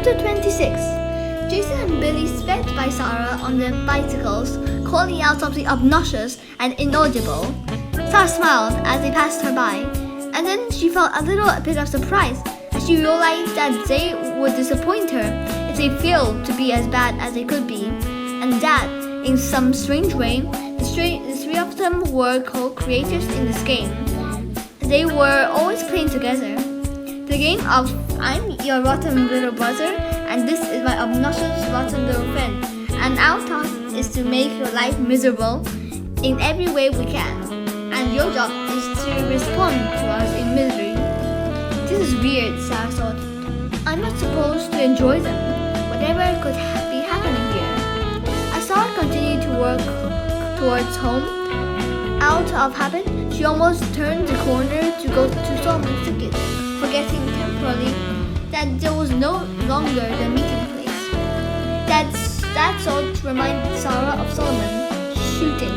Chapter 26. Jason and Billy sped by Sara on their bicycles, calling out something obnoxious and inaudible. Sara smiled as they passed her by, and then she felt a little bit of surprise as she realized that they would disappoint her if they failed to be as bad as they could be, and that, in some strange way, the three of them were co-creators in this game. They were always playing together. The game of I'm your rotten little brother and this is my obnoxious rotten little friend, and our task is to make your life miserable in every way we can, and your job is to respond to us in misery. This is weird, Sara thought. I'm not supposed to enjoy them, whatever could be happening here. As Sara continued to work towards home, out of habit, she almost turned the corner to go to Solomon's ticket, forgetting temporarily that there was no longer the meeting place. That thought reminded Sara of Solomon shooting,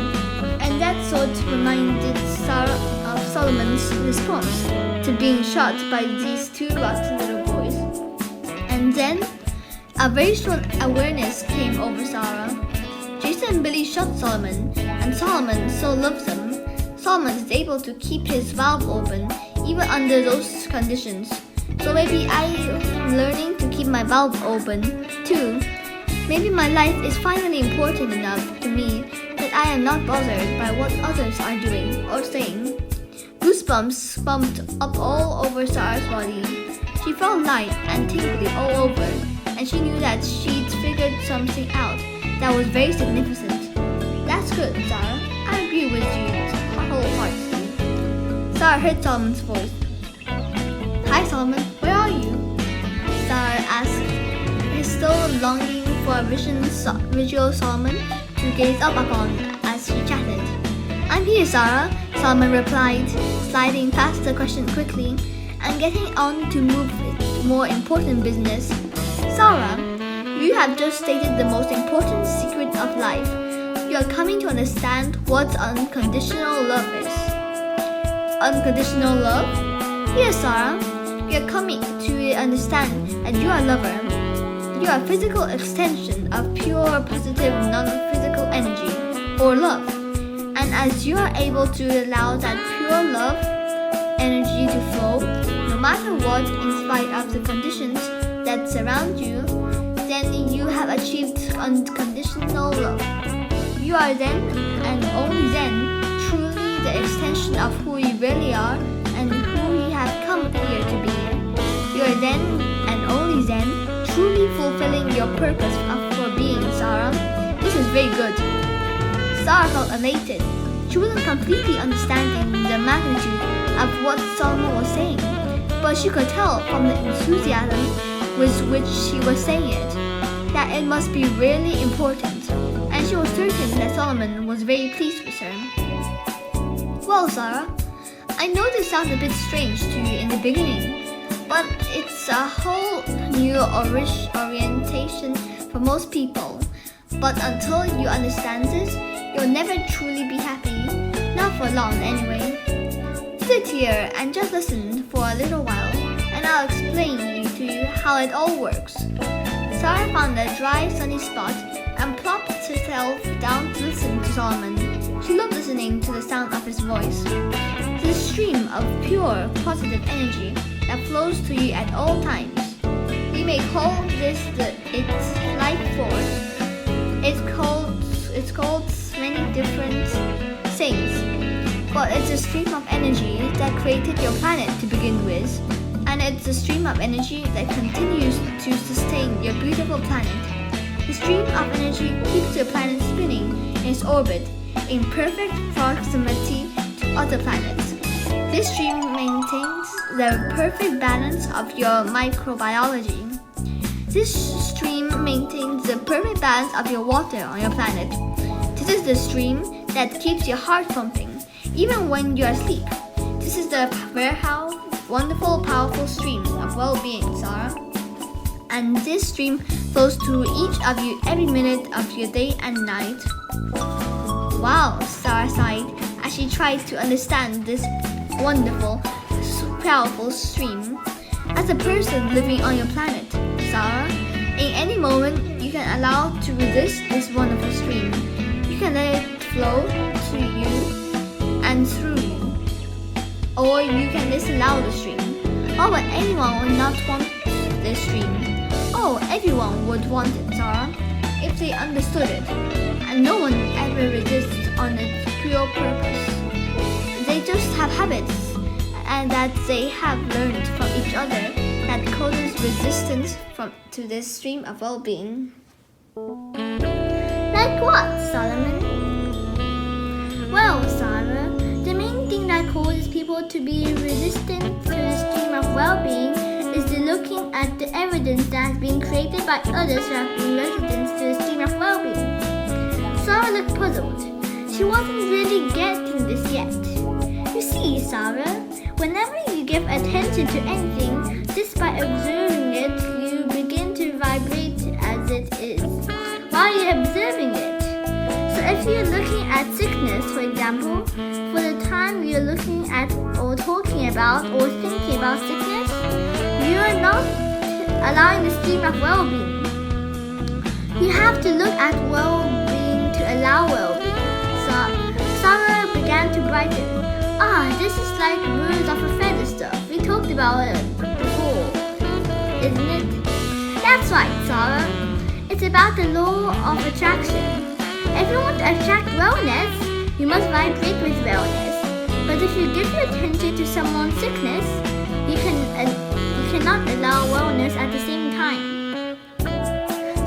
and that thought reminded Sara of Solomon's response to being shot by these two rotten little boys. And then a very strong awareness came over Sara. Jason and Billy shot Solomon, and Solomon so loves them. Solomon is able to keep his valve open even under those conditions. So maybe I'm learning to keep my valve open too. Maybe my life is finally important enough to me that I am not bothered by what others are doing or saying. Goosebumps bumped up all over Sara's body. She felt light and tingly all over, and she knew that she'd figured something out that was very significant. That's good, Sara. I agree with you wholeheartedly. Sara heard Solomon's voice. Hi, Solomon. Where are you? Sara asked, still longing for a visual Solomon to gaze up upon as she chatted. I'm here, Sara, Solomon replied, sliding past the question quickly and getting on to more important business. Sara, you have just stated the most important secret of life. You are coming to understand what unconditional love is. Unconditional love? Yes, Sara. You are coming to understand that you are a lover. You are a physical extension of pure, positive, non-physical energy, or love. And as you are able to allow that pure love energy to flow, no matter what, in spite of the conditions that surround you, then you have achieved unconditional love. You are then, and only then, truly the extension of who you really are and who you have come here to be. You are then, and only then, truly fulfilling your purpose for being, Sara. This is very good. Sara felt elated. She wasn't completely understanding the magnitude of what Solomon was saying, but she could tell from the enthusiasm with which she was saying it that it must be really important, and she was certain that Solomon was very pleased with her. Well, Sara, I know this sounds a bit strange to you in the beginning, but it's a whole new orientation for most people. But until you understand this, you'll never truly be happy. Not for long, anyway. Sit here and just listen for a little while, and I'll explain to you how it all works. Sara found a dry, sunny spot and plopped herself down to listen to Solomon. She loved listening to the sound of his voice. This stream of pure, positive energy that flows to you at all times. We may call this its life force. It's called many different things, but it's a stream of energy that created your planet to begin with, and it's a stream of energy that continues to sustain your beautiful planet. The stream of energy keeps your planet spinning in its orbit in perfect proximity to other planets. This stream maintains the perfect balance of your microbiology. This stream maintains the perfect balance of your water on your planet. This is the stream that keeps your heart pumping, even when you are asleep. This is the wonderful, powerful stream of well-being, Sara. And this stream flows through each of you every minute of your day and night. Wow, Sara sighed as she tried to understand this wonderful, powerful stream. As a person living on your planet, Sara, allow to resist this wonderful stream. You can let it flow to you and through you, or you can disallow the stream. Oh, but anyone would not want this stream. Oh, everyone would want it, Sara, if they understood it, and no one ever resists on its pure purpose. They just have habits, and that they have learned from each other that causes resistance to this stream of well-being. Like what, Solomon? Well, Sara, the main thing that causes people to be resistant to the stream of well-being is the looking at the evidence that has been created by others who have been resistant to the stream of well-being. Sara looked puzzled. She wasn't really getting this yet. You see, Sara, whenever you give attention to anything, just by observing it, you begin to vibrate as it is, while you're observing it. So if you're looking at sickness, for example, for the time you're looking at or talking about or thinking about sickness, you're not allowing the stream of well-being. You have to look at well-being to allow well-being. Sara began to brighten. This is like birds of a feather stuff. We talked about it before, isn't it? That's right, Sara. It's about the law of attraction. If you want to attract wellness, you must vibrate with wellness. But if you give your attention to someone's sickness, you cannot allow wellness at the same time.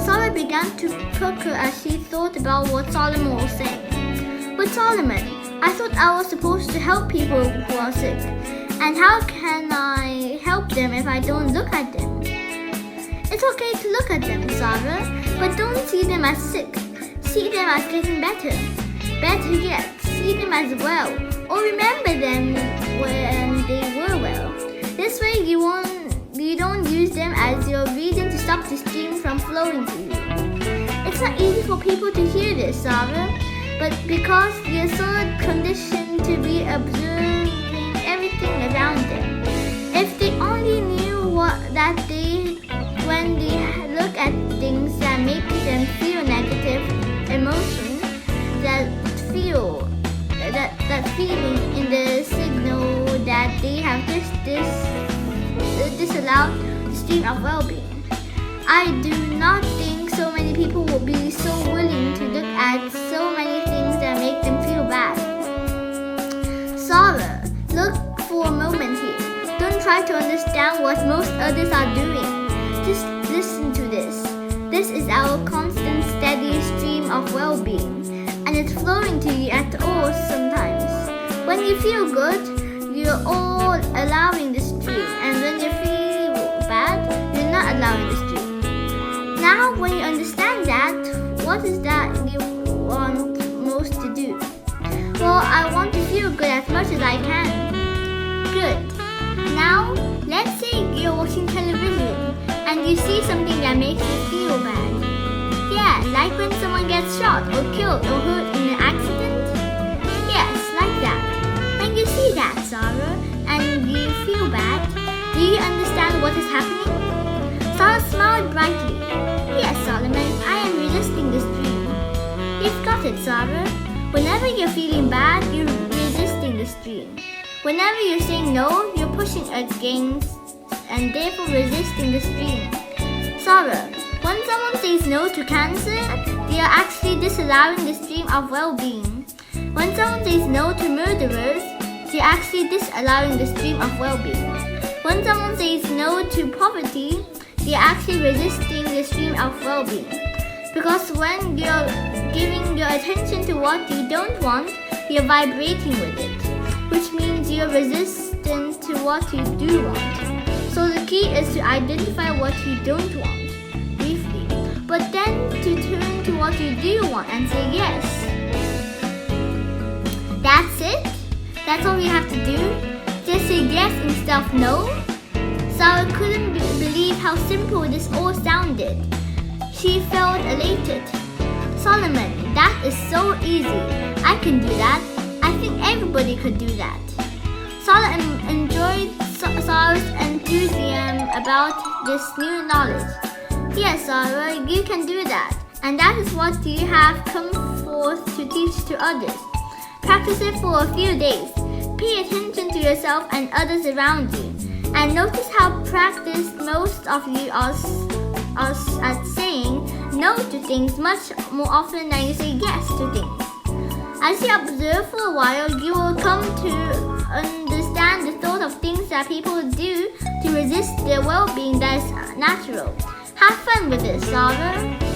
Sara began to pucker as she thought about what Solomon was saying. But Solomon, I thought I was supposed to help people who are sick. And how can I help them if I don't look at them? It's okay to look at them, Sara, but don't see them as sick. See them as getting better. Better yet, see them as well, or remember them when they were well. This way you don't use them as your reason to stop the stream from flowing to you. It's not easy for people to hear this, Sara, but because you're so conditioned to be observing everything around them. If they only knew when they look at things that make them feel negative emotions, that feeling in the signal that they have disallowed the stream of well-being. I do not think so many people will be so willing to look at so many things that make them feel bad. Sara, look for a moment here. Don't try to understand what most others are doing. Just listen to this. This is our constant, steady stream of well-being, and it's flowing to you at all sometimes. When you feel good, you're all allowing the stream, and when you feel bad, you're not allowing the stream. Now, when you understand that, what is that you want most to do? Well, I want to feel good as much as I can. Good. Now, let's say you're watching television and you see something that makes you feel bad. Yeah, like when someone gets shot or killed or hurt in an accident. Yes, like that. When you see that, Sara, and you feel bad, do you understand what is happening? Sara smiled brightly. Yes, Solomon, I am resisting this dream. You've got it, Sara. Whenever you're feeling bad, you're resisting the stream. Whenever you're saying no, you're pushing against and therefore resisting the stream. Sara, when someone says no to cancer, they are actually disallowing the stream of well-being. When someone says no to murderers, they are actually disallowing the stream of well-being. When someone says no to poverty, they are actually resisting the stream of well-being. Because when you're giving your attention to what you don't want, you're vibrating with it, which means you're resistant to what you do want. So the key is to identify what you don't want, briefly, but then to turn to what you do want and say yes. That's it? That's all you have to do? Just say yes instead of no? Sara couldn't believe how simple this all sounded. She felt elated. Solomon, that is so easy. I can do that. I think everybody could do that. Sara enjoyed Sara's enthusiasm about this new knowledge. Yes, Sara, you can do that. And that is what you have come forth to teach to others. Practice it for a few days. Pay attention to yourself and others around you. And notice how practiced most of you are at saying no to things much more often than you say yes to things. As you observe for a while, you will come to understand the thought of things that people do to resist their well-being that is natural. Have fun with it, Sara.